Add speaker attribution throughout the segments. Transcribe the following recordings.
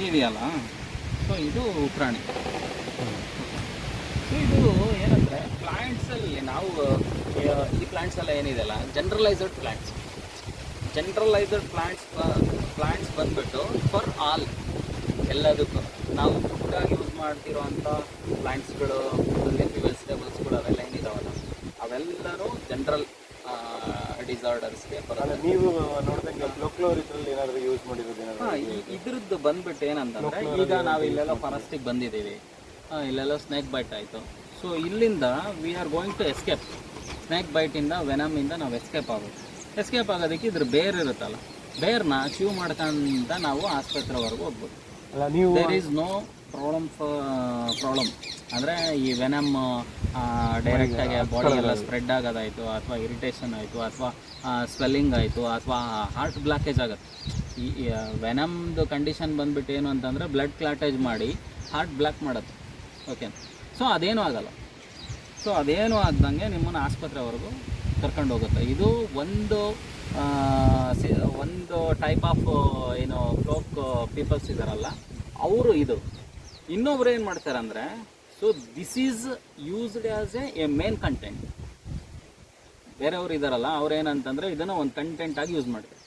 Speaker 1: ಇದೆಯಲ್ಲ, ಸೊ ಇದು ಉಪ್ರಾಣಿ. ಸೊ ಇದು ಏನಂದರೆ ಪ್ಲ್ಯಾಂಟ್ಸಲ್ಲಿ ನಾವು ಈ ಪ್ಲ್ಯಾಂಟ್ಸ್ ಎಲ್ಲ ಏನಿದೆಯಲ್ಲ ಜನರಲೈಸ್ಡ್ ಪ್ಲ್ಯಾಂಟ್ಸ್ ಬಂದ್ಬಿಟ್ಟು ಫಾರ್ ಆಲ್, ಎಲ್ಲದಕ್ಕೂ ನಾವು ಫುಡ್ಡಾಗಿ ಯೂಸ್ ಮಾಡ್ತಿರೋವಂಥ ಪ್ಲ್ಯಾಂಟ್ಸ್ಗಳು, ಲೀಫಿ ವೆಜಿಟೇಬಲ್ಸ್ಗಳು ಅವೆಲ್ಲ ಏನಿದಾವಲ್ಲ ಅವೆಲ್ಲರೂ ಜನರಲ್ ಡಿಸಾರ್ಡರ್ಸ್ಗೆ ಬರೋದು.
Speaker 2: ನೀವು ನೋಡಿದಂಗೆ ಫ್ಲೋಕ್ಲೋರ್ ಇದರಲ್ಲಿ ಏನಾದರೂ ಯೂಸ್ ಮಾಡಿರೋದು?
Speaker 1: ಇದ್ರದ್ದು ಬಂದ್ಬಿಟ್ಟು ಏನಂತಂದರೆ, ಈಗ ನಾವು ಇಲ್ಲೆಲ್ಲ ಫಾರೆಸ್ಟಿಗೆ ಬಂದಿದ್ದೀವಿ, ಇಲ್ಲೆಲ್ಲ ಸ್ನೇಕ್ ಬೈಟ್ ಆಯಿತು. ಸೊ ಇಲ್ಲಿಂದ we are going to escape. Snake ಬೈಟಿಂದ ವೆನಮಿಂದ ನಾವು ಎಸ್ಕೇಪ್ ಆಗೋದಕ್ಕೆ ಇದ್ರ ಬೇರ್ ಇರುತ್ತಲ್ಲ, ಬೇರ್ನ ಚ್ಯೂ ಮಾಡ್ಕೊಂತ ನಾವು ಆಸ್ಪತ್ರೆವರೆಗೂ ಹೋಗ್ಬೋದು. ದೇರ್ ಈಸ್ ನೋ ಪ್ರಾಬ್ಲಮ್ ಅಂದರೆ ಈ ವೆನಮ್ ಡೈರೆಕ್ಟಾಗಿ ಬಾಡಿ ಎಲ್ಲ ಸ್ಪ್ರೆಡ್ ಆಗೋದಾಯಿತು, ಅಥವಾ ಇರಿಟೇಷನ್ ಆಯಿತು, ಅಥವಾ ಸ್ವೆಲ್ಲಿಂಗ್ ಆಯಿತು, ಅಥವಾ ಹಾರ್ಟ್ ಬ್ಲಾಕೇಜ್ ಆಗುತ್ತೆ. ಈ ವೆನಮ್ದು ಕಂಡೀಷನ್ ಬಂದ್ಬಿಟ್ಟು ಏನು ಅಂತಂದರೆ ಬ್ಲಡ್ ಕ್ಲಾಟೇಜ್ ಮಾಡಿ ಹಾರ್ಟ್ ಬ್ಲಾಕ್ ಮಾಡುತ್ತೆ. ಓಕೆ, ಸೊ ಅದೇನೂ ಆಗಲ್ಲ. ಸೊ ಅದೇನೂ ಆಗ್ದಂಗೆ ನಿಮ್ಮನ್ನು ಆಸ್ಪತ್ರೆವರೆಗೂ ಕರ್ಕೊಂಡು ಹೋಗುತ್ತೆ. ಇದು ಒಂದು ಟೈಪ್ ಆಫ್ ಏನು ಫ್ಲೋಕ್ ಪೀಪಲ್ಸ್ ಇದ್ದಾರಲ್ಲ ಅವರು. ಇದು ಇನ್ನೊಬ್ರು ಏನು ಮಾಡ್ತಾರೆ ಅಂದರೆ, so this is used as A main content. ಬೇರೆಯವರು ಇದ್ದಾರಲ್ಲ ಅವ್ರು ಏನಂತಂದರೆ ಇದನ್ನು ಒಂದು ಕಂಟೆಂಟಾಗಿ ಯೂಸ್ ಮಾಡ್ತಾರೆ,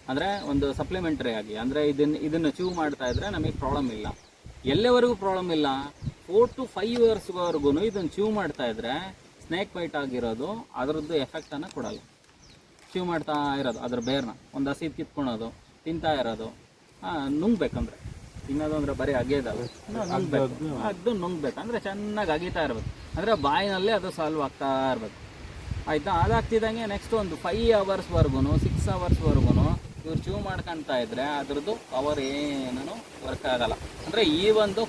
Speaker 1: ಅಂದರೆ ಒಂದು ಸಪ್ಲಿಮೆಂಟರಿ ಆಗಿ. ಅಂದರೆ ಇದನ್ನು ಚೂವ್ ಮಾಡ್ತಾ ಇದ್ರೆ ನಮಗೆ ಪ್ರಾಬ್ಲಮ್ ಇಲ್ಲ. ಎಲ್ಲಿವರೆಗೂ ಪ್ರಾಬ್ಲಮ್ ಇಲ್ಲ, 4 to 5 yearsವರೆಗೂ ಇದನ್ನು ಚೂವ್ ಮಾಡ್ತಾ ಇದ್ರೆ ಸ್ನೇಕ್ ಬೈಟ್ ಆಗಿರೋದು ಅದರದ್ದು ಎಫೆಕ್ಟನ್ನು ಕೊಡಲ್ಲ. ಚೂವ್ ಮಾಡ್ತಾ ಇರೋದು ಅದ್ರ ಬೇರ್ನ ಒಂದು ಹಸಿ ಕಿತ್ಕೊಳೋದು, ತಿಂತಾ ಇರೋದು, ನುಂಗ್ಬೇಕಂದ್ರೆ ತಿನ್ನೋದು ಅಂದರೆ ಬರೀ ಅಗೆಯೋದಲ್ಲ, ನುಂಗ್ಬೇಕು ಅಂದರೆ ಚೆನ್ನಾಗಿ ಅಗೀತಾ ಇರ್ಬೇಕು. ಅಂದರೆ ಬಾಯಿನಲ್ಲೇ ಅದು ಸಾಲ್ವ್ ಆಗ್ತಾ ಇರ್ಬೇಕು. ಆಯಿತಾ? ಅದಾಗ್ತಿದ್ದಂಗೆ ನೆಕ್ಸ್ಟ್ ಒಂದು 5 hours-ವರೆಗೂ 6 hours-ವರೆಗೂ ಇವ್ರು ಚೂವ್ ಮಾಡ್ಕೊತಾ ಇದ್ರೆ ಅದ್ರದ್ದು ಪವರ್ ಏನೂ ವರ್ಕ್ ಆಗಲ್ಲ. ಅಂದರೆ ಈ ಒಂದು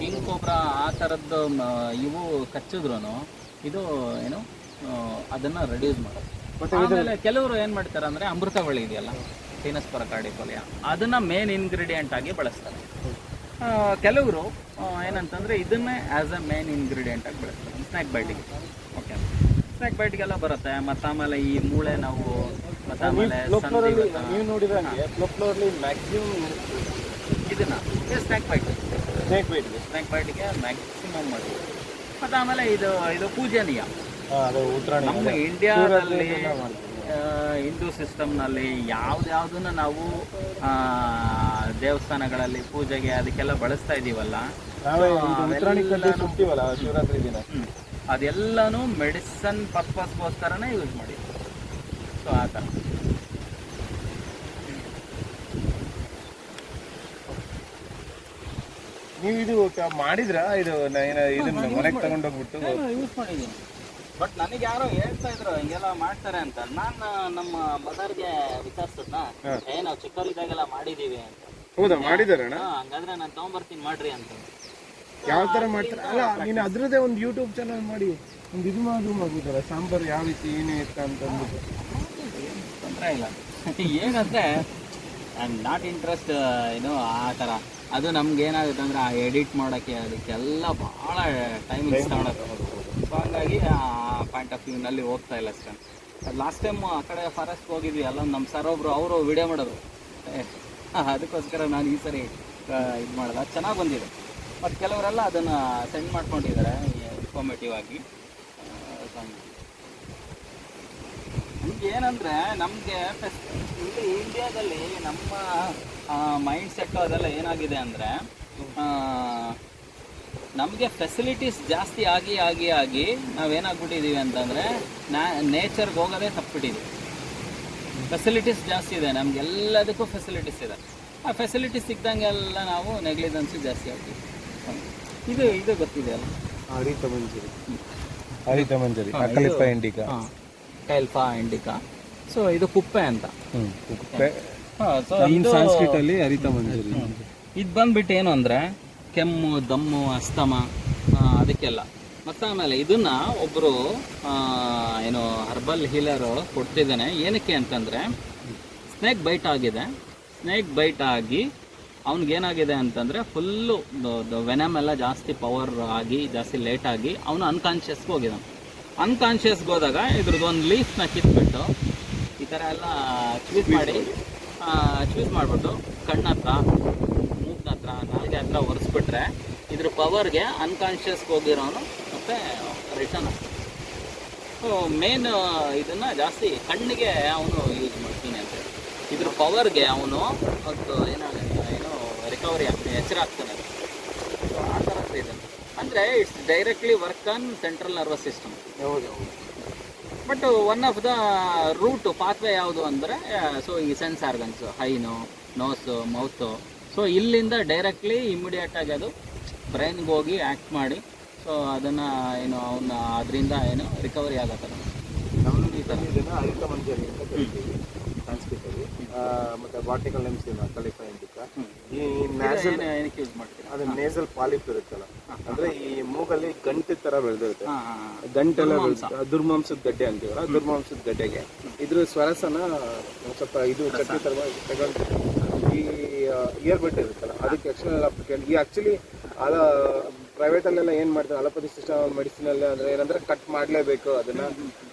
Speaker 1: ಕಿಂಗ್ ಕೋಬ್ರಾ ಆ ಥರದ್ದು ಇವು ಕಚ್ಚಿದ್ರು ಇದು ಏನು ಅದನ್ನು ರೆಡ್ಯೂಸ್ ಮಾಡೋದು. ಆಮೇಲೆ ಕೆಲವರು ಏನು ಮಾಡ್ತಾರೆ ಅಂದರೆ ಅಮೃತಬಳ್ಳಿ ಇದೆಯಲ್ಲ, ಟೀನಸ್ ಪರಕಾರ್ಡಿಫೋಲಿಯಾ, ಅದನ್ನು ಮೇನ್ ಇಂಗ್ರೀಡಿಯೆಂಟ್ ಆಗಿ ಬಳಸ್ತಾರೆ. ಕೆಲವರು ಏನಂತಂದರೆ ಇದನ್ನೇ ಆ್ಯಸ್ ಎ ಮೇನ್ ಇಂಗ್ರೀಡಿಯೆಂಟ್ ಆಗಿ ಬಳಸ್ತಾರೆ ಸ್ನ್ಯಾಕ್ ಬೈಟಿಗೆ. ಓಕೆ, ಸ್ನ್ಯಾಕ್ ಬೈಟಿಗೆಲ್ಲ ಬರುತ್ತೆ. ಮತ್ತು ಆಮೇಲೆ ಈ ಮೂಳೆ ನಾವು, ಮತ್ತು ಆಮೇಲೆ
Speaker 2: ನೀವು ನೋಡಿದಂಗೆ ಫ್ಲೋಕ್ಲೋರ್ಲಿ ಮ್ಯಾಕ್ಸಿಮಮ್
Speaker 1: ಇದನ್ನು ಸ್ನ್ಯಾಕ್ ಬೈಟಿಗೆ ಮ್ಯಾಕ್ಸಿಮಮ್ ಮಾಡಿ. ಮತ್ತು ಆಮೇಲೆ ಇದು ಪೂಜನೀಯ ನಮ್ಮ ಇಂಡಿಯಾದಲ್ಲಿ. ಹಿಂದೂ ಸಿಸ್ಟಮ್ನಲ್ಲಿ ಯಾವುದನ್ನು ನಾವು ದೇವಸ್ಥಾನಗಳಲ್ಲಿ ಪೂಜೆಗೆ ಅದಕ್ಕೆಲ್ಲ ಬಳಸ್ತಾ ಇದ್ದೀವಲ್ಲ,
Speaker 2: ಶಿವರಾತ್ರಿ ದಿನ
Speaker 1: ಅದೆಲ್ಲನೂ ಮೆಡಿಸನ್ ಪರ್ಪಸ್ಗೋಸ್ಕರನೇ ಯೂಸ್ ಮಾಡಿ. ಸೊ ಆ ಥರ
Speaker 2: ನೀವು ಇದು ಮಾಡಿದ್ರ? ಇದು ಇದನ್ನ ಮನೆಗೆ ತಗೊಂಡೋಗ್ಬಿಟ್ಟು
Speaker 1: ಯೂಸ್ ಮಾಡಿದ್ದೀನಿ. ಬಟ್ ನನಗೆ ಯಾರೋ ಹೇಳ್ತಾ ಇದ್ರು ಹಿಂಗೆಲ್ಲ ಮಾಡ್ತಾರೆ ಅಂತ. ನಾನು ನಮ್ಮ ಮದರ್ಗೆ ವಿಚಾರಿಸಿದ್ನ, ನಾವು ಚಿಕ್ಕವರಿದ್ದಾಗೆಲ್ಲ ಮಾಡಿದೀವಿ ಅಂತ.
Speaker 2: ಹೌದಾ? ಮಾಡಿದಾರೆ?
Speaker 1: ಹಂಗಾದ್ರೆ ನಾನು ತಗೊಂಬರ್ತೀನಿ ಮಾಡ್ರಿ ಅಂತ.
Speaker 2: ಯಾವ ತರ ಮಾಡ್ತಾರೆ? ಅಲ್ಲ, ನೀನು ಅದ್ರದ್ದೇ ಒಂದು ಯೂಟ್ಯೂಬ್ ಚಾನಲ್ ಮಾಡಿ ಒಂದು ಇದು ಮಾಡ್ಬೋದಲ್ಲ, ಸಾಂಬಾರು ಯಾವ ರೀತಿ ಏನು ಇತ್ತ ಅಂತ ಅಂದ್ಬಿಟ್ಟು.
Speaker 1: ತೊಂದರೆ ಇಲ್ಲ. ಏನಂದ್ರೆ ಐ ಆಮ್ ನಾಟ್ ಇಂಟ್ರೆಸ್ಟ್ ಆ ಥರ. ಅದು ನಮ್ಗೆ ಏನಾಗುತ್ತೆ ಅಂದರೆ ಆ ಎಡಿಟ್ ಮಾಡೋಕ್ಕೆ ಅದಕ್ಕೆಲ್ಲ ಭಾಳ ಟೈಮಿಂಗ್ಸ್ ತಗೊಳಕ್ಕೆ. ಸೊ ಹಂಗಾಗಿ ಆ ಪಾಯಿಂಟ್ ಆಫ್ ವ್ಯೂನಲ್ಲಿ ಹೋಗ್ತಾ ಇಲ್ಲ ಅಷ್ಟೇ. ಲಾಸ್ಟ್ ಟೈಮ್ ಆ ಕಡೆ ಫಾರೆಸ್ಟ್ ಹೋಗಿದ್ವಿ, ಅಲ್ಲ ನಮ್ಮ ಸರ್ ಒಬ್ಬರು ಅವರು ವಿಡಿಯೋ ಮಾಡೋದು, ಅದಕ್ಕೋಸ್ಕರ ನಾನು ಈ ಸರಿ ಇದು ಮಾಡೋದು. ಚೆನ್ನಾಗಿ ಬಂದಿದೆ. ಮತ್ತು ಕೆಲವರೆಲ್ಲ ಅದನ್ನು ಸೆಂಡ್ ಮಾಡ್ಕೊಂಡಿದ್ದಾರೆ ಇನ್ಫಾರ್ಮೇಟಿವ್ ಆಗಿ. ನಮ್ಗೆ ಏನಂದರೆ ನಮಗೆ ಇಲ್ಲಿ ಇಂಡಿಯಾದಲ್ಲಿ ನಮ್ಮ ಮೈಂಡ್ ಸೆಟ್ಟು ಅದೆಲ್ಲ ಏನಾಗಿದೆ ಅಂದರೆ, ನಮಗೆ ಫೆಸಿಲಿಟೀಸ್ ಜಾಸ್ತಿ ಆಗಿ ನಾವೇನಾಗ್ಬಿಟ್ಟಿದ್ದೀವಿ ಅಂತಂದರೆ ನೇಚರ್ಗೆ ಹೋಗೋದೇ ತಪ್ಪಿಬಿಟ್ಟಿದ್ದೀವಿ. ಫೆಸಿಲಿಟೀಸ್ ಜಾಸ್ತಿ ಇದೆ, ನಮಗೆಲ್ಲದಕ್ಕೂ ಫೆಸಿಲಿಟೀಸ್ ಇದೆ. ಆ ಫೆಸಿಲಿಟೀಸ್ ಸಿಕ್ಕಿದಂಗೆಲ್ಲ ನಾವು ನೆಗ್ಲಿಜೆನ್ಸಿ ಜಾಸ್ತಿ ಆಗ್ತೀವಿ. ಇದು ಗೊತ್ತಿದೆ ಅಲ್ಲ, ಕೈಲ್ಫಾ ಇಂಡಿಕಾ. ಸೊ ಇದು ಕುಪ್ಪೆ ಅಂತ. ಇದು ಬಂದ್ಬಿಟ್ಟು ಏನು ಅಂದರೆ ಕೆಮ್ಮು, ದಮ್ಮು, ಅಸ್ತಮ ಅದಕ್ಕೆಲ್ಲ. ಮತ್ತು ಆಮೇಲೆ ಇದನ್ನು ಒಬ್ಬರು ಹರ್ಬಲ್ ಹೀಲರು ಕೊಡ್ತಿದ್ದಾನೆ. ಏನಕ್ಕೆ ಅಂತಂದರೆ ಸ್ನೇಕ್ ಬೈಟ್ ಆಗಿದೆ. ಸ್ನೇಕ್ ಬೈಟ್ ಆಗಿ ಅವ್ನಿಗೇನಾಗಿದೆ ಅಂತಂದರೆ ಫುಲ್ಲು ವೆನಮ್ ಎಲ್ಲ ಜಾಸ್ತಿ ಪವರ್ ಆಗಿ ಜಾಸ್ತಿ ಲೇಟಾಗಿ ಅವನು ಅನ್ಕಾನ್ಷಿಯಸ್ಗೆ ಹೋಗಿದ್ದಾನೆ. ಅನ್ಕಾನ್ಷಿಯಸ್ಗೆ ಹೋದಾಗ ಇದ್ರದ್ದು ಒಂದು ಲೀಫ್ನ ಕಿತ್ಬಿಟ್ಟು ಈ ಥರ ಎಲ್ಲ ಟ್ವೀಟ್ ಮಾಡಿ ಚೂಸ್ ಮಾಡಿಬಿಟ್ಟು ಕಣ್ಣ ಹತ್ರ, ಮೂಗ್ನ ಹತ್ರ, ನಾಲ್ಗೆ ಹತ್ರ ಒರೆಸ್ಬಿಟ್ರೆ ಇದ್ರ ಪವರ್ಗೆ ಅನ್ಕಾನ್ಷಿಯಸ್ಗೆ ಹೋಗಿರೋನು ಮತ್ತು ರಿಟರ್ನ್ ಆಗ್ತದೆ. ಸೊ ಮೇನ್ ಇದನ್ನು ಜಾಸ್ತಿ ಕಣ್ಣಿಗೆ ಅವನು ಯೂಸ್ ಮಾಡ್ತೀನಿ ಅಂತ ಹೇಳಿ, ಇದ್ರ ಪವರ್ಗೆ ಅವನು ಅದು ಏನೋ ರಿಕವರಿ ಆಗ್ತಾನೆ, ಎಚ್ಚರ ಆಗ್ತಾನೆ. ಸೊ ಆ ಥರದ್ದು ಇದನ್ನು ಅಂದರೆ it's directly work on central nervous system. But one of the root pathway ಯಾವುದು ಅಂದರೆ ಸೊ ಈ ಸೆನ್ಸ್ ಆರ್ಗನ್ಸು, ಹೈನು, ನೋಸು, ಮೌತು. ಸೊ ಇಲ್ಲಿಂದ ಡೈರೆಕ್ಟ್ಲಿ ಇಮಿಡಿಯೇಟಾಗಿ ಅದು ಬ್ರೈನ್ಗೆ ಹೋಗಿ ಆ್ಯಕ್ಟ್ ಮಾಡಿ ಸೊ ಅದನ್ನು ಏನು ಅವನ್ನ ಅದರಿಂದ ಏನು ರಿಕವರಿ ಆಗತ್ತಲ್ಲ.
Speaker 2: ನಮ್ಮದು ಈ ಥರ ಇದನ್ನು ಅರಿತ ಮಂಜರಿ ಅಂತ ಕರಿತೀವಿ ಸಂಸ್ಕೃತದಲ್ಲಿ, ಮತ್ತು ಬಾಟಿಕಲ್ ನೆಮ್ಸಿನ ಕಲಿಫೈ ಅಂತ. ಈ ನ್ಯಾಸಲ್
Speaker 1: ಏನಕ್ಕೆ ಯೂಸ್ ಮಾಡ್ತೀವಿ?
Speaker 2: ಅದು ನೇಸಲ್ ಪಾಲಿಪ್ ಇರುತ್ತಲ್ಲ, ಅಂದರೆ ಈ ಮೂಗಲ್ಲಿ ಗಂಟೆ ಥರ ಬೆಳೆದಿರುತ್ತೆ, ಗಂಟೆಲ್ಲ ದುರ್ಮಾಂಸದ ಗಡ್ಡೆ ಅಂತೀವಲ್ಲ, ದುರ್ಮಾಂಸದ ಗಡ್ಡೆಗೆ ಇದ್ರ ಸ್ವರಸನ ಸ್ವಲ್ಪ ಇದು ಚಟ್ನಿ ಥರ ತಗೊಂಡು ಈ ಇಯರ್ ಬಡ್ ಇರುತ್ತಲ್ಲ ಅದಕ್ಕೆ ಎಕ್ಸ್ಟರ್ನಲ್ ಅಪ್ಲಿಕೇಶನ್. ಈ ಆ್ಯಕ್ಚುಲಿ ಅದ ಪ್ರೈವೇಟಲ್ಲೆಲ್ಲ ಏನು ಮಾಡ್ತಾರೆ, ಅಲೋಪತಿ ಸಿಸ್ಟಮ್ ಮೆಡಿಸಿನಲ್ಲಿ ಅಂದರೆ ಏನಂದರೆ ಕಟ್ ಮಾಡಲೇಬೇಕು ಅದನ್ನು,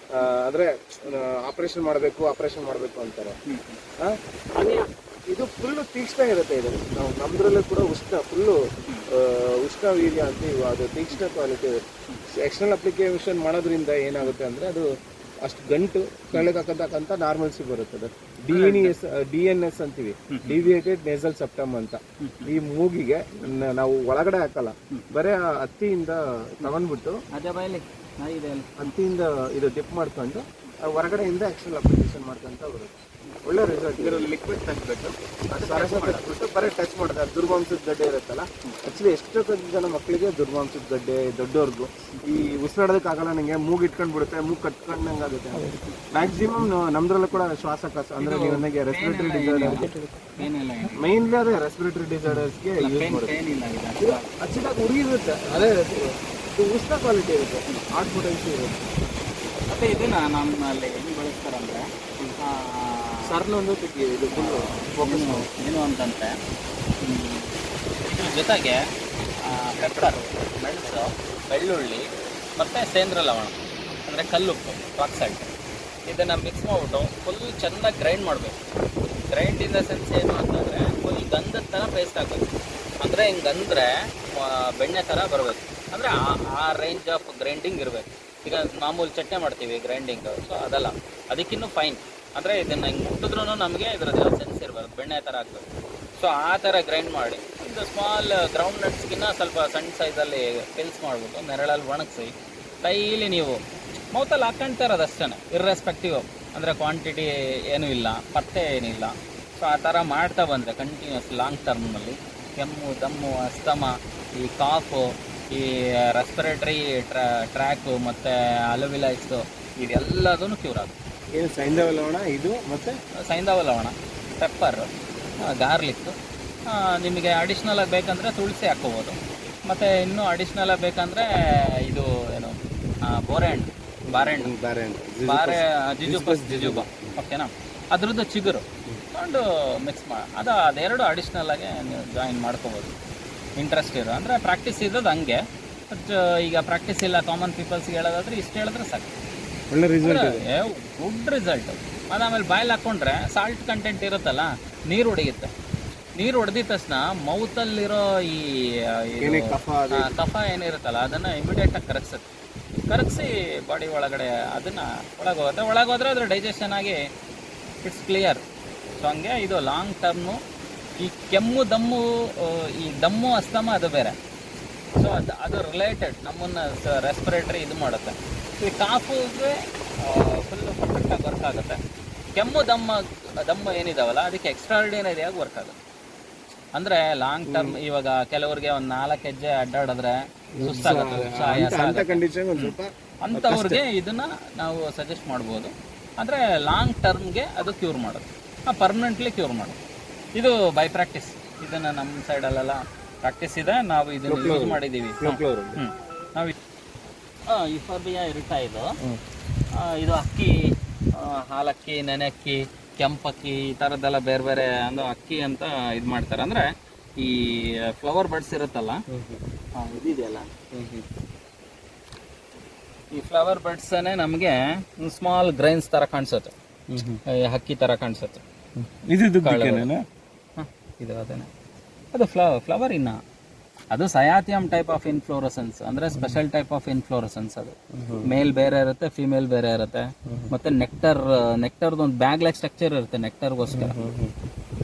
Speaker 2: ಅಂದರೆ ಆಪ್ರೇಷನ್ ಮಾಡಬೇಕು ಅಂತಾರೆ. ಇದು ಫುಲ್ಲು ತೀಕ್ಷ್ಣ ಇರುತ್ತೆ. ಇದು ನಾವು ನಮ್ಮದ್ರಲ್ಲೂ ಕೂಡ ಫುಲ್ಲು ಉಷ್ಣವೀರ್ಯ ಅಂತೀವಿ, ಅದು ತೀಕ್ಷ್ಣ ಕ್ವಾಲಿಟಿ ಇರುತ್ತೆ. ಎಕ್ಸ್ಟರ್ನಲ್ ಅಪ್ಲಿಕೇಶನ್ ಮಾಡೋದ್ರಿಂದ ಏನಾಗುತ್ತೆ ಅಂದರೆ ಅದು ಅಷ್ಟು ಗಂಟು ಕೆಳಗಾಕಂತ ನಾರ್ಮಲ್ಸಿ ಬರುತ್ತೆ. ಅದು DNS ಅಂತೀವಿ, ಡಿವಿಯೇಟೆಡ್ ನೇಸಲ್ ಸೆಪ್ಟಮ್ ಅಂತ. ಈ ಮೂಗಿಗೆ ನಾವು ಒಳಗಡೆ ಹಾಕಲ್ಲ, ಬರೀ ಹತ್ತಿಯಿಂದ ತಗೊಂಡ್ಬಿಟ್ಟು ಹತ್ತಿಯಿಂದ ಇದು ಡಿಪ್ ಮಾಡ್ಕೊಂಡು ಹೊರಗಡೆಯಿಂದ ಎಕ್ಸ್ಟರ್ನಲ್ ಅಪ್ಲಿಕೇಶನ್ ಮಾಡ್ಕೊಂತ ಬರುತ್ತೆ. ಒಳ್ಳೆ ರಿಸಲ್ಟ್. ಇದರಲ್ಲಿ ಲಿಕ್ವಿಡ್ ತೆಗೆದ್ಬಿಟ್ಟು ಸರಸ ತೆಗೆದ್ಬಿಟ್ಟು ಬರೀ ಟಚ್ ಮಾಡಿದೆ. ದುರ್ಮಾಂಸದ ಗಡ್ಡೆ ಇರುತ್ತಲ್ಲ, ಆ್ಯಕ್ಚುಲಿ ಎಷ್ಟೊಂದು ಜನ ಮಕ್ಕಳಿಗೆ ದುರ್ಮಾಂಸದ ಗಡ್ಡೆ, ದೊಡ್ಡವ್ರಿಗೂ ಈ ಉಸಿರಾಡೋದಕ್ಕಾಗಲ್ಲ, ನನಗೆ ಮೂಗು ಇಟ್ಕೊಂಡ್ಬಿಡುತ್ತೆ, ಮೂಗು ಕಟ್ಕೊಂಡಂಗೆ ಆಗುತ್ತೆ. ಮ್ಯಾಕ್ಸಿಮಮ್ ನಮ್ದ್ರಲ್ಲೂ ಕೂಡ ಶ್ವಾಸಕೋಶ ಅಂದರೆ ನೀವು ನನಗೆ ರೆಸ್ಪಿರೇಟರಿ ಡಿಸಾರ್ಡರ್ಗೆ ಮೈನ್ಲಿ ಅದೇ ರೆಸ್ಪಿರೇಟರಿ ಡಿಸಾರ್ಡರ್ಸ್ಗೆ ಯೂಸ್ ಮಾಡುತ್ತೆ. ಅಚ್ಚಿದಾಗ ಉರಿಯುತ್ತೆ, ಅದೇ ಉಷ್ಣ ಕ್ವಾಲಿಟಿ ಇರುತ್ತೆ, ಹಾರ್ಟ್ ಪೊಟೆನ್ಸಿ ಇರುತ್ತೆ.
Speaker 1: ಮತ್ತು ಇದನ್ನ ನಮ್ಮಲ್ಲಿ ಹೆಂಗೆ ಬಳಸ್ತಾರಂದರೆ
Speaker 2: ಸರ್ನೊಂದು ತೆಗಿ, ಇದು ಫುಲ್ಲು
Speaker 1: ಏನು ಅಂತಂದರೆ ಇದ್ರ ಜೊತೆಗೆ ಪೆಪ್ಪರ್, ಮೆಣಸು, ಬೆಳ್ಳುಳ್ಳಿ ಮತ್ತು ಸೇಂದ್ರ ಲವಣ ಅಂದರೆ ಕಲ್ಲುಪ್ಪು, ರಾಕ್ ಸಾಲ್ಟ್, ಇದನ್ನು ಮಿಕ್ಸ್ ಮಾಡಿಬಿಟ್ಟು ಫುಲ್ ಚೆನ್ನಾಗಿ ಗ್ರೈಂಡ್ ಮಾಡಬೇಕು. ಗ್ರೈಂಡ್ ಇನ್ ದ ಸೆನ್ಸ್ ಏನು ಅಂತಂದರೆ ಫುಲ್ ಗಂಧದ ಥರ ಪೇಸ್ಟ್ ಆಗಬೇಕು. ಅಂದರೆ ಹಿಂಗಂದರೆ ಬೆಣ್ಣೆ ಥರ ಬರಬೇಕು. ಅಂದರೆ ಆ ರೇಂಜ್ ಆಫ್ ಗ್ರೈಂಡಿಂಗ್ ಇರಬೇಕು. ಈಗ ಮಾಮೂಲಿ ಚಟ್ನಿ ಮಾಡ್ತೀವಿ ಗ್ರೈಂಡಿಂಗ್, ಸೊ ಅದಲ್ಲ, ಅದಕ್ಕಿನ್ನೂ ಫೈನ್. ಅಂದರೆ ಇದನ್ನು ಹಿಂಗೆ ಮುಟ್ಟಿದ್ರೂ ನಮಗೆ ಇದರದ್ದು ಸೆನ್ಸ್ ಇರಬಾರ್ದು, ಬೆಣ್ಣೆ ಥರ ಆಗ್ತದೆ. ಸೊ ಆ ಥರ ಗ್ರೈಂಡ್ ಮಾಡಿ ಒಂದು ಸ್ಮಾಲ್ ಗ್ರೌಂಡ್ ನಟ್ಸ್ಗಿನ್ನ ಸ್ವಲ್ಪ ಸಣ್ಣ ಸೈಜಲ್ಲಿ ಪಿಲ್ಸ್ ಮಾಡಿಬಿಟ್ಟು ನೆರಳಲ್ಲಿ ಒಣಗಿಸಿ ಡೈಲಿ ನೀವು ಮೌತಲ್ಲಿ ಹಾಕ್ಕೊಳ್ತಾ ಇರೋದು ಅಷ್ಟೇ, ಇರ್ರೆಸ್ಪೆಕ್ಟಿವ್. ಅಂದರೆ ಕ್ವಾಂಟಿಟಿ ಏನೂ ಇಲ್ಲ, ಪತ್ತೆ ಏನಿಲ್ಲ. ಸೊ ಆ ಥರ ಮಾಡ್ತಾ ಬಂದರೆ ಕಂಟಿನ್ಯೂಸ್ ಲಾಂಗ್ ಟರ್ಮ್ನಲ್ಲಿ ಕೆಮ್ಮು, ದಮ್ಮು, ಅಸ್ತಮ, ಈ ಕಾಫು, ಈ ರೆಸ್ಪಿರೇಟರಿ ಟ್ರ್ಯಾಕು ಮತ್ತು ಅಲೋವಿಲೈಸು ಇದೆಲ್ಲದೂ ಕ್ಯೂರ್ ಆಗುತ್ತೆ.
Speaker 2: ಏನು ಸೈಂಧವ ಲವಣ ಇದು, ಮತ್ತು
Speaker 1: ಸೈಂಧವ ಲವಣ, ಪೆಪ್ಪರು, ಗಾರ್ಲಿಕ್ಕು. ನಿಮಗೆ ಅಡಿಷ್ನಲಾಗಿ ಬೇಕಂದರೆ ತುಳಸಿ ಹಾಕ್ಕೋಬೋದು. ಮತ್ತು ಇನ್ನೂ ಅಡಿಷ್ನಲಾಗಿ ಬೇಕಂದರೆ ಇದು ಏನು ಜಿಜುಬಾ, ಓಕೆನಾ, ಅದ್ರದ್ದು ಚಿಗುರು ತಗೊಂಡು ಮಿಕ್ಸ್ ಮಾಡಿ ಅದೆರಡು ಅಡಿಷ್ನಲಾಗಿ ನೀವು ಜಾಯಿನ್ ಮಾಡ್ಕೋಬೋದು. ಇಂಟ್ರೆಸ್ಟ್ ಇರೋ ಅಂದರೆ ಪ್ರಾಕ್ಟೀಸ್ ಇರೋದು ಹಂಗೆ. ಈಗ ಪ್ರಾಕ್ಟೀಸ್ ಇಲ್ಲ ಕಾಮನ್ ಪೀಪಲ್ಸ್ಗೆ ಹೇಳೋದಾದ್ರೆ ಇಷ್ಟು ಹೇಳಿದ್ರೆ ಸಾಕು,
Speaker 2: ಒಳ್ಳೆ ರಿಸಲ್ಟ್,
Speaker 1: ಗುಡ್ ರಿಸಲ್ಟು. ಅದಾದಮೇಲೆ ಬಾಯಲ್ಲಿ ಹಾಕ್ಕೊಂಡ್ರೆ ಸಾಲ್ಟ್ ಕಂಟೆಂಟ್ ಇರುತ್ತಲ್ಲ, ನೀರು ಹೊಡೆಯುತ್ತೆ. ನೀರು ಹೊಡೆದಿದ ತಕ್ಷಣ ಮೌತಲ್ಲಿರೋ ಈ ಕಫ ಏನಿರುತ್ತಲ್ಲ ಅದನ್ನು ಇಮಿಡಿಯೇಟಾಗಿ ಕರಗಿಸಿ ಬಾಡಿ ಒಳಗಡೆ ಅದನ್ನು ಒಳಗೋದ್ರೆ ಅದ್ರ ಡೈಜೆಷನ್ ಆಗಿ ಇಟ್ಸ್ ಕ್ಲಿಯರ್. ಸೊ ಹಂಗೆ ಇದು ಲಾಂಗ್ ಟರ್ಮು. ಈ ಕೆಮ್ಮು, ಈ ದಮ್ಮು, ಅಸ್ತಮ ಅದು ಬೇರೆ. ಸೊ ಅದು ರಿಲೇಟೆಡ್ ನಮ್ಮನ್ನು ರೆಸ್ಪಿರೇಟರಿ ಇದು ಮಾಡುತ್ತೆ. ಈ ಕಾಫುಗೆ ಫುಲ್ಲು ಪರ್ಫೆಕ್ಟಾಗಿ ವರ್ಕ್ ಆಗುತ್ತೆ. ಕೆಮ್ಮು, ದಮ್ಮು ಏನಿದಾವಲ್ಲ ಅದಕ್ಕೆ ಎಕ್ಸ್ಟ್ರಾರ್ಡಿನರಿಯಾಗಿ ವರ್ಕ್ ಆಗುತ್ತೆ. ಅಂದರೆ ಲಾಂಗ್ ಟರ್ಮ್, ಇವಾಗ ಕೆಲವ್ರಿಗೆ ಒಂದು 4 ಹೆಜ್ಜೆ ಅಡ್ಡಾಡಿದ್ರೆ ಸುಸ್ತಾಗುತ್ತೆ, ಅಂಥವ್ರಿಗೆ ಇದನ್ನು ನಾವು ಸಜೆಸ್ಟ್ ಮಾಡ್ಬೋದು. ಅಂದರೆ ಲಾಂಗ್ ಟರ್ಮ್ಗೆ ಅದು ಕ್ಯೂರ್ ಮಾಡೋದು, ಪರ್ಮನೆಂಟ್ಲಿ ಕ್ಯೂರ್ ಮಾಡೋದು. ಇದು ಬೈ ಪ್ರಾಕ್ಟೀಸ್. ಇದನ್ನು ನಮ್ಮ ಸೈಡಲ್ಲೆಲ್ಲ ಪ್ರಾಕ್ಟೀಸ್ ಇದೆ, ನಾವು ಇದನ್ನು ಯೂಸ್ ಮಾಡಿದ್ದೀವಿ. ನಾವು ಇಫರ್ಬಿಯಾ ಇರುತ್ತಾ ಇದು ಅಕ್ಕಿ, ಹಾಲಕ್ಕಿ, ನೆನೆಕ್ಕಿ, ಕೆಂಪಕ್ಕಿ, ಈ ಥರದ್ದೆಲ್ಲ ಬೇರೆ ಬೇರೆ ಅಂದರೆ ಅಕ್ಕಿ ಅಂತ ಇದು ಮಾಡ್ತಾರೆ. ಅಂದರೆ ಈ ಫ್ಲವರ್ ಬಡ್ಸ್ ಇರುತ್ತಲ್ಲ, ಇದಿದೆಯಲ್ಲ, ಈ ಫ್ಲವರ್ ಬಡ್ಸನ್ನೇ ನಮಗೆ ಸ್ಮಾಲ್ ಗ್ರೈನ್ಸ್ ಥರ ಕಾಣಿಸುತ್ತೆ, ಹಕ್ಕಿ ಥರ ಕಾಣಿಸುತ್ತೆ.
Speaker 2: ಇದು
Speaker 1: ಇದು ಅದೇನೆ, ಅದು ಫ್ಲವರ್ ಇನ್ನ ಅದು ಸಯಾಥಿಯಂ ಟೈಪ್ ಆಫ್ ಇನ್ಫ್ಲೋರಸೆನ್ಸ್, ಅಂದ್ರೆ ಸ್ಪೆಷಲ್ ಟೈಪ್ ಆಫ್ ಇನ್ಫ್ಲೋರಸೆನ್ಸ್. ಅದು ಮೇಲ್ ಬೇರೆ ಇರುತ್ತೆ, ಫಿಮೇಲ್ ಬೇರೆ ಇರುತ್ತೆ. ಮತ್ತೆ ನೆಕ್ಟರ್ದು ಒಂದು ಬ್ಯಾಗ್ ಲೈಕ್ ಸ್ಟ್ರಕ್ಚರ್ ಇರುತ್ತೆ ನೆಕ್ಟರ್ಗೋಸ್ಕರ.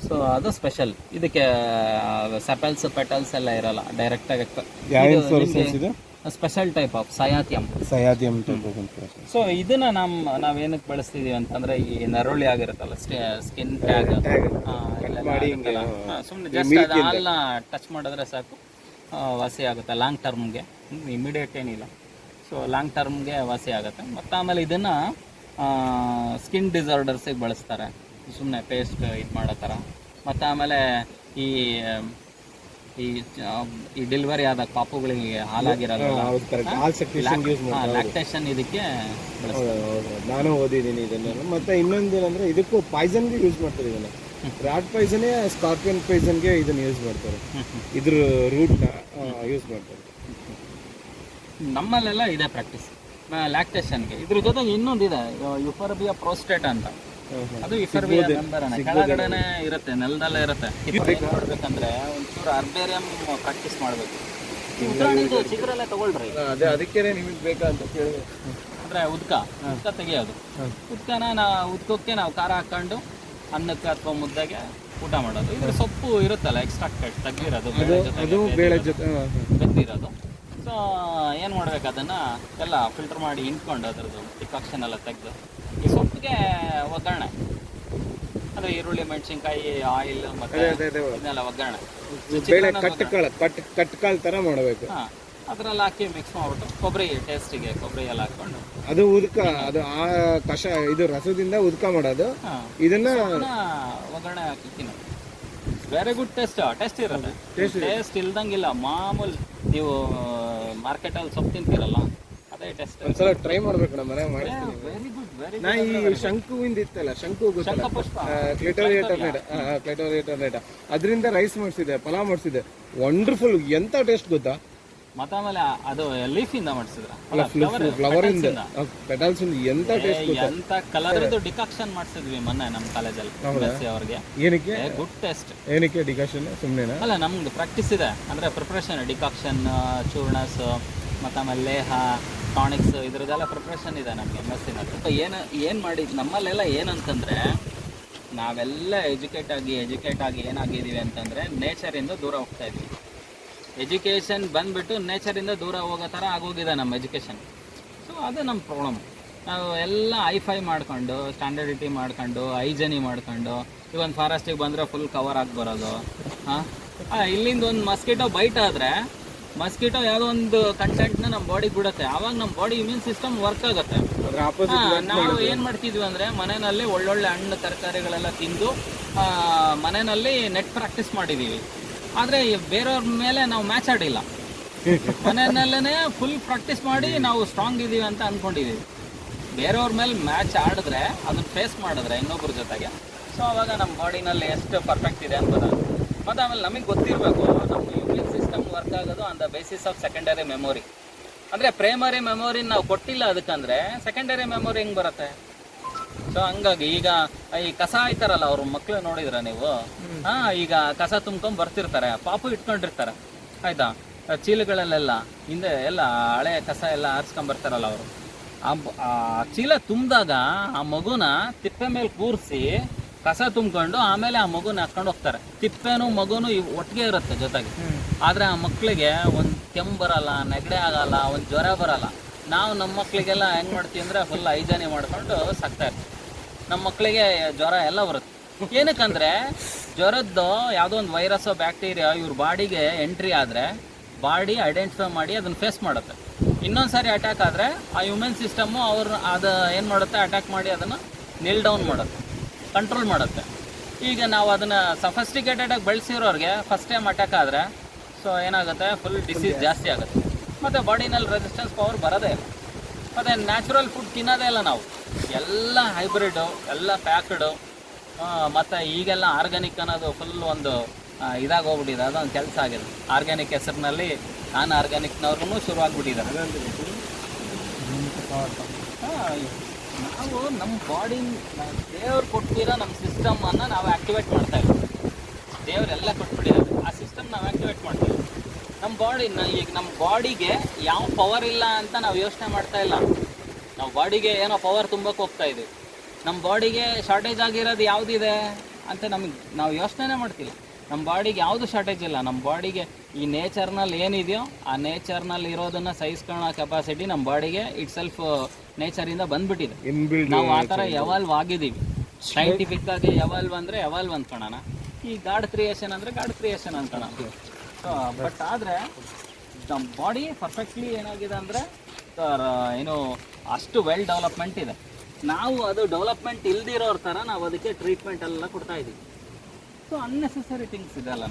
Speaker 1: ಸೊ ಅದು ಸ್ಪೆಷಲ್. ಇದಕ್ಕೆ ಸೆಪಲ್ಸ್ ಪೆಟಲ್ಸ್ ಎಲ್ಲ ಇರಲ್ಲ, ಡೈರೆಕ್ಟ್ ಆಗಿ special type of cyathium type of inflorescence. So ಇದನ್ನ ನಾವೇನಕ್ಕೆ ಬಳಸ್ತಿದೀವಿ ಅಂತಂದ್ರೆ ಈ ನರುಳಿ ಆಗಿರುತ್ತಲ್ಲ, ಸ್ಕಿನ್ ಟ್ಯಾಗ್ ಸುಮ್ಮನೆ ಜಸ್ಟ್ ಅದು ಹಾಲನ್ನ ಟಚ್ ಮಾಡಿದ್ರೆ ಸಾಕು, ವಾಸಿ ಆಗುತ್ತೆ ಲಾಂಗ್ ಟರ್ಮ್ಗೆ. ಇಮಿಡಿಯೇಟ್ ಏನಿಲ್ಲ, ಸೊ ಲಾಂಗ್ ಟರ್ಮ್ಗೆ ವಾಸಿ ಆಗುತ್ತೆ. ಮತ್ತು ಆಮೇಲೆ ಇದನ್ನು ಸ್ಕಿನ್ ಡಿಸಾರ್ಡರ್ಸಿಗೆ ಬಳಸ್ತಾರೆ, ಸುಮ್ಮನೆ ಪೇಸ್ಟ್ ಇದು ಮಾಡೋ ಥರ. ಮತ್ತು ಆಮೇಲೆ ಈ ಈ ಡೆಲಿವರಿ ಆದ ಪಾಪುಗಳಿಗೆ ಹಾಲಾಗಿರಲ್ಲ, ಲ್ಯಾಕ್ಟೇಷನ್ ಇದಕ್ಕೆ
Speaker 2: ನಾನು ಓದಿದ್ದೀನಿ ಇದನ್ನು. ಮತ್ತು ಇನ್ನೊಂದು ಏನಂದರೆ ಇದಕ್ಕೂ ಪಾಯ್ಸನ್ಗೆ ಯೂಸ್ ಮಾಡ್ತಾರೆ ಇದನ್ನು. ರಾಟ್ ಪಾಯ್ಸನ್ನೇ ಸ್ಕಾರ್ಪಿಯನ್ ಪಾಯ್ಸನ್ಗೆ ಇದನ್ನು ಯೂಸ್ ಮಾಡ್ತಾರೆ, ಇದ್ರ ರೂಟ್ನ ಯೂಸ್ ಮಾಡ್ತಾರೆ.
Speaker 1: ನಮ್ಮಲ್ಲೆಲ್ಲ ಇದೆ ಪ್ರಾಕ್ಟೀಸ್ ಲ್ಯಾಕ್ಟೇಷನ್ಗೆ. ಇದ್ರ ಜೊತೆಗೆ ಇನ್ನೊಂದಿದೆ, ಯುಫರ್ಬಿಯಾ ಪ್ರೋಸ್ಟೇಟ್ ಅಂತ. ಅದು ಯುಫರ್ಬಿಯಾ ಮೆಂಬರನೇ, ಕೆಳಗಡೆನೆ ಇರುತ್ತೆ, ನೆಲದಲ್ಲೇ ಇರುತ್ತೆ. ಮಾಡ್ಬೇಕಂದ್ರೆ ಒಂಚೂರು ಅರ್ಬೇರಿಯಂ ಪ್ರಾಕ್ಟೀಸ್ ಮಾಡಬೇಕು. ಉದಾಹರಣೆಗೆ ಚಿಗುರಲ್ಲೇ ತಗೊಳ್ರಿ,
Speaker 2: ಅದೇ ಅದಕ್ಕೆ ನಿಮಗೆ ಬೇಕಾ ಅಂತ ಕೇಳಿದೆ.
Speaker 1: ಅಂದರೆ ಉದ್ಕ ತೆಗಿಯೋದು. ಉದ್ಕಕ್ಕೆ ನಾವು ಖಾರ ಹಾಕೊಂಡು ಅನ್ನಕ್ಕೆ ಅಥವಾ ಮುದ್ದೆಗೆ ಊಟ ಮಾಡೋದು. ಇದ್ರ ಸೊಪ್ಪು ಇರುತ್ತಲ್ಲ ಎಕ್ಸ್ಟ್ರಾಕ್ಟೆಡ್ ತೆಗ್ದಿರೋದು,
Speaker 2: ಬೇಳೆ ಜೊತೆ
Speaker 1: ತೆಗ್ದಿರೋದು. ಸೊ ಏನು ಮಾಡ್ಬೇಕು, ಅದನ್ನು ಎಲ್ಲ ಫಿಲ್ಟರ್ ಮಾಡಿ ಹಿಂಡ್ಕೊಂಡು ಅದ್ರದ್ದು ಡಿಕಾಕ್ಷನ್ ಎಲ್ಲ ತೆಗೆದು ಈ ಸೊಪ್ಪಿಗೆ ಒಗ್ಗರಣೆ, ಅಂದರೆ ಈರುಳ್ಳಿ, ಮೆಣಸಿನ್ಕಾಯಿ, ಆಯಿಲ್ ಮತ್ತು ಇದನ್ನೆಲ್ಲ ಒಗ್ಗರಣೆ
Speaker 2: ಕಟ್ಕಾಳು ಥರ ಮಾಡಬೇಕು.
Speaker 1: ಹಾಂ, ಅದರಲ್ಲಿ ಹಾಕಿ ಮಿಕ್ಸ್ ಮಾಡ್ಬಿಟ್ಟು ಕೊಬ್ಬರಿ ಟೇಸ್ಟಿಗೆ ಕೊಬ್ಬರಿ ಎಲ್ಲ ಹಾಕೊಂಡು
Speaker 2: ಅದು ಉದ್ಕ, ಅದು ಆ ಕಷ ಇದು ರಸದಿಂದ ಉದ್ಕ ಮಾಡೋದು. ಇದನ್ನ
Speaker 1: ಒಗ್ಗರಣೆ ಹಾಕಿ ತಿನ್ನೋದು. ವೆರಿ ಗುಡ್ ಟೇಸ್ಟ್ ಇರುತ್ತೆ. ಟೇಸ್ಟ್ ಇಲ್ದಂಗಿಲ್ಲ. ಮಾಮೂಲಿ ನೀವು ಮಾರ್ಕೆಟಲ್ಲಿ ಸೊಪ್ಪು ತಿಂತೀರಲ್ಲ ಅದೇ ಟೇಸ್ಟ್.
Speaker 2: ಒಂದ್ಸಲ ಟ್ರೈ ಮಾಡ್ಬೇಕು, ನಮ್ಮ ಮನೆ ಮಾಡ್ತೀನಿ.
Speaker 1: ವೆರಿ ಗುಡ್, ವೆರಿ
Speaker 2: ನಾ ಈ ಶಂಕುವಿಂದ ಇತ್ತಲ್ಲ, ಶಂಕು ಕ್ಲೆಟೋರಿಯೇಟರ್ ಅದರಿಂದ ರೈಸ್ ಮಾಡಿಸಿದೆ, ಪಲಾವ್ ಮಾಡಿಸಿದೆ, ವಂಡರ್ಫುಲ್. ಎಂತ ಟೇಸ್ಟ್ ಗೊತ್ತಾ?
Speaker 1: ಮತ್ತೆ ಆಮೇಲೆ ಅದು ಲೀಫಿಂದ ಮಾಡಿಸಿದ್ರ,
Speaker 2: ಫ್ಲವರ್ ಇಂದ ಪೆಟಲ್ಸ್ ಎಂತ ಟೇಸ್ಟ್,
Speaker 1: ಎಂತ ಕಲರ್ದು ಡಿಕಾಕ್ಷನ್ ಮಾಡಿಸಿದ್ವಿ ಮೊನ್ನೆ ನಮ್ಮ ಕಾಲೇಜಲ್ಲಿ ಅವ್ರಿಗೆ.
Speaker 2: ಏನಕ್ಕೆ
Speaker 1: ಗುಡ್ ಟೇಸ್ಟ್?
Speaker 2: ಏನಕ್ಕೆ ಡಿಕಾಕ್ಷನ್? ಸುಮ್ಮನೆ ಅಲ್ಲ,
Speaker 1: ನಮ್ದು ಪ್ರಾಕ್ಟೀಸ್ ಇದೆ. ಅಂದ್ರೆ ಪ್ರಿಪ್ರೇಷನ್, ಡಿಕಾಕ್ಷನ್, ಚೂರ್ಣಸ್, ಮತ್ತು ಆಮೇಲೆ ಲೇಹ, ಟಾನಿಕ್ಸ್, ಇದ್ರದ್ದೆಲ್ಲ ಪ್ರಿಪ್ರೇಷನ್ ಇದೆ ನಮಗೆ MSc. ಏನು ಮಾಡಿ ನಮ್ಮಲ್ಲೆಲ್ಲ ಏನಂತಂದ್ರೆ, ನಾವೆಲ್ಲ ಎಜುಕೇಟ್ ಆಗಿ ಏನಾಗಿದ್ದೀವಿ ಅಂತಂದ್ರೆ ನೇಚರಿಂದ ದೂರ ಹೋಗ್ತಾ ಇದ್ವಿ. ಎಜುಕೇಷನ್ ಬಂದ್ಬಿಟ್ಟು ನೇಚರಿಂದ ದೂರ ಹೋಗೋ ಥರ ಆಗೋಗಿದೆ ನಮ್ಮ ಎಜುಕೇಷನ್. ಸೊ ಅದು ನಮ್ಮ ಪ್ರಾಬ್ಲಮ್. ನಾವು ಎಲ್ಲ ಐಫೈ ಮಾಡ್ಕೊಂಡು, ಸ್ಟ್ಯಾಂಡರ್ಡಿಟಿ ಮಾಡ್ಕೊಂಡು, ಹೈಜನಿ ಮಾಡ್ಕೊಂಡು, ಈಗ ಒಂದು ಫಾರೆಸ್ಟಿಗೆ ಬಂದರೆ ಫುಲ್ ಕವರ್ ಆಗಿ ಬರೋದು. ಇಲ್ಲಿಂದ ಒಂದು ಮಸ್ಕಿಟೋ ಬೈಟ್ ಆದರೆ ಮಸ್ಕಿಟೋ ಯಾವುದೋ ಒಂದು ಕಂಟೆಂಟ್ನ ನಮ್ಮ ಬಾಡಿಗೆ ಬಿಡುತ್ತೆ. ಆವಾಗ ನಮ್ಮ ಬಾಡಿ ಇಮ್ಯೂನ್ ಸಿಸ್ಟಮ್ ವರ್ಕ್ ಆಗುತ್ತೆ. ನಾವು ಏನು ಮಾಡ್ತಿದ್ವಿ ಅಂದರೆ ಮನೆಯಲ್ಲಿ ಒಳ್ಳೊಳ್ಳೆ ಹಣ್ಣು ತರಕಾರಿಗಳೆಲ್ಲ ತಿಂದು ಮನೆಯಲ್ಲಿ ನೆಟ್ ಪ್ರಾಕ್ಟೀಸ್ ಮಾಡಿದ್ದೀವಿ. ಆದರೆ ಬೇರೆಯವ್ರ ಮೇಲೆ ನಾವು ಮ್ಯಾಚ್ ಆಡಿಲ್ಲ. ಮನೆಯಲ್ಲೇ ಫುಲ್ ಪ್ರಾಕ್ಟೀಸ್ ಮಾಡಿ ನಾವು ಸ್ಟ್ರಾಂಗ್ ಇದ್ದೀವಿ ಅಂತ ಅಂದ್ಕೊಂಡಿದ್ದೀವಿ. ಬೇರೆಯವ್ರ ಮೇಲೆ ಮ್ಯಾಚ್ ಆಡಿದ್ರೆ, ಅದನ್ನು ಫೇಸ್ ಮಾಡಿದ್ರೆ ಇನ್ನೊಬ್ಬರ ಜೊತೆಗೆ, ಸೊ ಆವಾಗ ನಮ್ಮ ಬಾಡಿನಲ್ಲಿ ಎಷ್ಟು ಪರ್ಫೆಕ್ಟ್ ಇದೆ ಅಂತ. ಮತ್ತು ಆಮೇಲೆ ನಮಗೆ ಗೊತ್ತಿರಬೇಕು ನಮ್ಮ ಇಮ್ಯೂನ್ ಸಿಸ್ಟಮ್ ವರ್ಕ್ ಆಗೋದು on the basis of secondary memory. ಅಂದರೆ ಪ್ರೈಮರಿ ಮೆಮೊರಿ ನಾವು ಕೊಟ್ಟಿಲ್ಲ ಅದಕ್ಕಂದರೆ ಸೆಕೆಂಡರಿ ಮೆಮೊರಿ ಹೆಂಗೆ ಬರುತ್ತೆ? ಸೊ ಹಂಗಾಗಿ ಈಗ ಈ ಕಸ ಆಯ್ತಾರಲ್ಲ, ಅವ್ರ ಮಕ್ಳು ನೋಡಿದ್ರ ನೀವು? ಈಗ ಕಸ ತುಂಬ್ಕೊಂಡ್ ಬರ್ತಿರ್ತಾರೆ, ಪಾಪು ಇಟ್ಕೊಂಡಿರ್ತಾರೆ, ಆಯ್ತಾ, ಚೀಲಗಳಲ್ಲೆಲ್ಲ ಹಿಂದೆ ಎಲ್ಲ ಹಳೆ ಕಸ ಎಲ್ಲ ಆರಿಸ್ಕೊಂಡ್ ಬರ್ತಾರಲ್ಲ ಅವರು. ಆ ಚೀಲ ತುಂಬಿದಾಗ ಆ ಮಗುನ ತಿಪ್ಪೆ ಮೇಲೆ ಕೂರಿಸಿ ಕಸ ತುಂಬ್ಕೊಂಡು ಆಮೇಲೆ ಆ ಮಗುನ ಹಾಕೊಂಡು ಹೋಗ್ತಾರೆ. ತಿಪ್ಪೆನೂ ಮಗುನು ಒಟ್ಟಿಗೆ ಇರುತ್ತೆ ಜೊತೆಗೆ. ಆದರೆ ಆ ಮಕ್ಕಳಿಗೆ ಒಂದು ಕೆಮ್ಮು ಬರಲ್ಲ, ನೆಗಡೆ ಆಗಲ್ಲ, ಒಂದು ಜ್ವರ ಬರಲ್ಲ. ನಾವು ನಮ್ಮ ಮಕ್ಕಳಿಗೆಲ್ಲ ಹೆಂಗೆ ಮಾಡ್ತೀವಿ ಅಂದರೆ ಫುಲ್ ಹೈಜಾನಿ ಮಾಡ್ಕೊಂಡು ಸಾಕ್ತಾ ಇರ್ತೀವಿ. ನಮ್ಮ ಮಕ್ಕಳಿಗೆ ಜ್ವರ ಎಲ್ಲ ಬರುತ್ತೆ. ಏನಕ್ಕಂದರೆ ಜ್ವರದ್ದು ಯಾವುದೋ ಒಂದು ವೈರಸ್ಸೋ ಬ್ಯಾಕ್ಟೀರಿಯಾ ಇವ್ರ ಬಾಡಿಗೆ ಎಂಟ್ರಿ ಆದರೆ ಬಾಡಿ ಐಡೆಂಟಿಫೈ ಮಾಡಿ ಅದನ್ನು ಫೇಸ್ ಮಾಡುತ್ತೆ. ಇನ್ನೊಂದು ಸಾರಿ ಅಟ್ಯಾಕ್ ಆದರೆ ಆ ಇಮ್ಯೂನ್ ಸಿಸ್ಟಮ್ಮು ಅದು ಏನು ಮಾಡುತ್ತೆ, ಅಟ್ಯಾಕ್ ಮಾಡಿ ಅದನ್ನು ನಿಲ್ ಡೌನ್ ಮಾಡುತ್ತೆ, ಕಂಟ್ರೋಲ್ ಮಾಡುತ್ತೆ. ಈಗ ನಾವು ಅದನ್ನು ಸಫಿಸ್ಟಿಕೇಟೆಡಾಗಿ ಬೆಳೆಸಿರೋರಿಗೆ ಫಸ್ಟ್ ಟೈಮ್ ಅಟ್ಯಾಕ್ ಆದರೆ ಸೊ ಏನಾಗುತ್ತೆ, ಫುಲ್ ಡಿಸೀಸ್ ಜಾಸ್ತಿ ಆಗುತ್ತೆ. ಮತ್ತು ಬಾಡಿನಲ್ಲಿ ರೆಸಿಸ್ಟೆನ್ಸ್ ಪವರ್ ಬರೋದೇ ಇಲ್ಲ. ಮತ್ತು ನ್ಯಾಚುರಲ್ ಫುಡ್ ತಿನ್ನೋದೇ ಇಲ್ಲ ನಾವು. ಎಲ್ಲ ಹೈಬ್ರಿಡು, ಎಲ್ಲ ಪ್ಯಾಕ್ಡು, ಮತ್ತು ಈಗೆಲ್ಲ ಆರ್ಗ್ಯಾನಿಕ್ ಅನ್ನೋದು ಫುಲ್ ಒಂದು ಇದಾಗಿ ಹೋಗ್ಬಿಟ್ಟಿದೆ. ಅದೊಂದು ಕೆಲಸ ಆಗಿದೆ. ಆರ್ಗ್ಯಾನಿಕ್ ಹೆಸರಿನಲ್ಲಿ ನಾನ್ ಆರ್ಗ್ಯಾನಿಕ್ನವ್ರಿಗೂ ಶುರು ಆಗಿಬಿಟ್ಟಿದ್ದಾರೆ. ನಾವು ನಮ್ಮ ಬಾಡಿ ದೇವ್ರು ಕೊಟ್ಟಿರೋ ನಮ್ಮ ಸಿಸ್ಟಮನ್ನು ನಾವು ಆ್ಯಕ್ಟಿವೇಟ್ ಮಾಡ್ತಾ ಇಲ್ಲ. ದೇವರೆಲ್ಲ ಕೊಟ್ಬಿಟ್ಟಿರೋದು, ಆ ಸಿಸ್ಟಮ್ ನಾವು ಆ್ಯಕ್ಟಿವೇಟ್ ಮಾಡ್ತೀವಿ. ನಮ್ಮ ಈಗ ನಮ್ಮ ಬಾಡಿಗೆ ಯಾವ ಪವರ್ ಇಲ್ಲ ಅಂತ ನಾವು ಯೋಚನೆ ಮಾಡ್ತಾ ಇಲ್ಲ. ನಾವು ಬಾಡಿಗೆ ಏನೋ ಪವರ್ ತುಂಬಕ್ಕೆ ಹೋಗ್ತಾ ಇದ್ದೀವಿ. ನಮ್ಮ ಬಾಡಿಗೆ ಶಾರ್ಟೇಜ್ ಆಗಿರೋದು ಯಾವುದಿದೆ ಅಂತ ನಾವು ಯೋಚನೆ ಮಾಡ್ತಿಲ್ಲ. ನಮ್ಮ ಬಾಡಿಗೆ ಯಾವುದು ಶಾರ್ಟೇಜ್ ಇಲ್ಲ. ನಮ್ಮ ಬಾಡಿಗೆ ಈ ನೇಚರ್ನಲ್ಲಿ ಏನಿದೆಯೋ ಆ ನೇಚರ್ನಲ್ಲಿ ಇರೋದನ್ನು ಸಹಿಸ್ಕೊಳ್ಳೋ ಕೆಪಾಸಿಟಿ ನಮ್ಮ ಬಾಡಿಗೆ ಇಟ್ ಸೆಲ್ಫ್ ನೇಚರಿಂದ ಬಂದ್ಬಿಟ್ಟಿದೆ. ನಾವು ಆ ಥರ ಎವಾಲ್ವ್ ಆಗಿದ್ದೀವಿ. ಸೈಂಟಿಫಿಕ್ ಆಗಿ ಎವಾಲ್ವ್ ಅಂದರೆ ಎವಾಲ್ವ್ ಅಂದ್ಕೊಳ್ಳೋಣ, ಈ ಗಾಡ್ ಕ್ರಿಯೇಷನ್ ಅಂದರೆ ಗಾಡ್ ಕ್ರಿಯೇಷನ್ ಅಂದ್ಕೊಳ್ಳೋಣ. ಸೊ ಬಟ್ ಆದರೆ ನಮ್ಮ ಬಾಡಿ ಪರ್ಫೆಕ್ಟ್ಲಿ ಏನಾಗಿದೆ ಅಂದರೆ ಏನು ಅಷ್ಟು ವೆಲ್ ಡೆವಲಪ್ಮೆಂಟ್ ಇದೆ. ನಾವು ಅದು ಡೆವಲಪ್ಮೆಂಟ್ ಇಲ್ದಿರೋರ ಥರ ನಾವು ಅದಕ್ಕೆ ಟ್ರೀಟ್ಮೆಂಟ್ ಎಲ್ಲ ಕೊಡ್ತಾ ಇದ್ದೀವಿ. ಸೊ ಅನ್ನೆಸೆಸರಿ ಥಿಂಗ್ಸ್ ಇದೆ ಅಲ್ಲ.